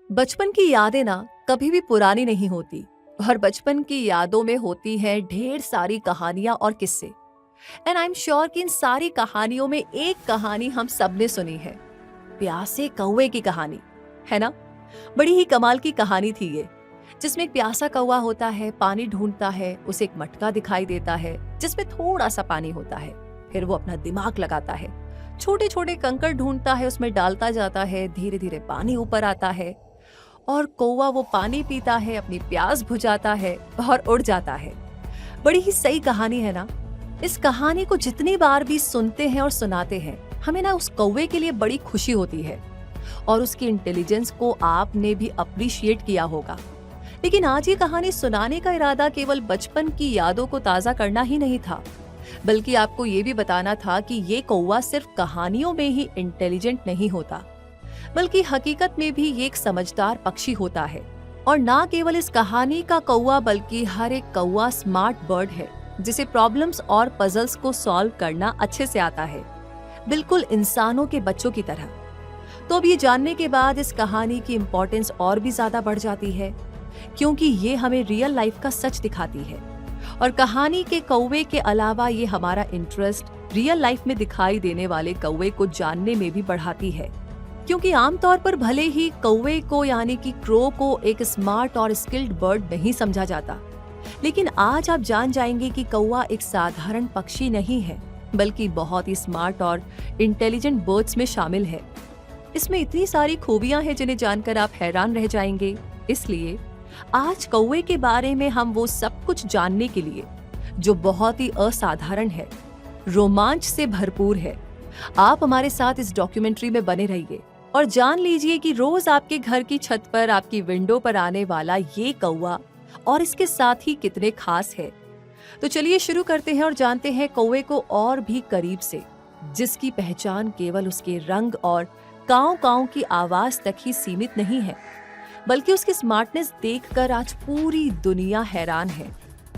बचपन की यादें ना कभी भी पुरानी नहीं होती। और बचपन की यादों में होती है ढेर सारी कहानियां और किस्से। एंड आई एम श्योर कि इन सारी कहानियों में एक कहानी हम सबने सुनी है, प्यासे कौवे की कहानी, है ना। बड़ी ही कमाल की कहानी थी ये, जिसमें एक प्यासा कौवा होता है, पानी ढूंढता है, उसे एक मटका दिखाई देता है जिसमें थोड़ा सा पानी होता है। फिर वो अपना दिमाग लगाता है, छोटे छोटे कंकड़ ढूंढता है, उसमें डालता जाता है, धीरे धीरे पानी ऊपर आता है और कौवा वो पानी पीता है, अपनी प्यास बुझाता है और उड़ जाता है। बड़ी ही सही कहानी है ना। इस कहानी को जितनी बार भी सुनते हैं और सुनाते हैं, हमें ना उस कौवे के लिए बड़ी खुशी होती है और उसकी इंटेलिजेंस को आपने भी अप्रिशिएट किया होगा। लेकिन आज ये कहानी सुनाने का इरादा केवल बचपन की यादों को ताजा करना ही नहीं था, बल्कि आपको ये भी बताना था कि ये कौवा सिर्फ कहानियों में ही इंटेलिजेंट नहीं होता, बल्कि हकीकत में भी ये एक समझदार पक्षी होता है। और ना केवल इस कहानी का कौवा, बल्कि हर एक कौवा स्मार्ट बर्ड है जिसे प्रॉब्लम्स और पजल्स को सॉल्व करना अच्छे से आता है, बिल्कुल इंसानों के बच्चों की तरह। तो अब ये जानने के बाद इस कहानी की इम्पोर्टेंस और भी ज्यादा बढ़ जाती है, क्योंकि ये हमें रियल लाइफ का सच दिखाती है। और कहानी के कौवे के अलावा ये हमारा इंटरेस्ट रियल लाइफ में दिखाई देने वाले कौवे को जानने में भी बढ़ाती है। क्योंकि आमतौर पर भले ही कौवे को यानी कि क्रो को एक स्मार्ट और स्किल्ड बर्ड नहीं समझा जाता, लेकिन आज आप जान जाएंगे कि कौवा एक साधारण पक्षी नहीं है, बल्कि बहुत ही स्मार्ट और इंटेलिजेंट बर्ड्स में शामिल है। इसमें इतनी सारी खूबियां हैं जिन्हें जानकर आप हैरान रह जाएंगे। इसलिए आज कौवे के बारे में हम वो सब कुछ जानने के लिए, जो बहुत ही असाधारण है, रोमांच से भरपूर है। आप हमारे साथ इस डॉक्यूमेंट्री में बने रहिए और जान लीजिए कि रोज आपके घर की छत पर, आपकी विंडो पर आने वाला ये कौवा और इसके साथ ही कितने खास है। तो चलिए शुरू करते हैं और जानते हैं कौवे को और भी करीब से, जिसकी पहचान केवल उसके रंग और काव काव की आवाज तक ही सीमित नहीं है, बल्कि उसकी स्मार्टनेस देखकर आज पूरी दुनिया हैरान है।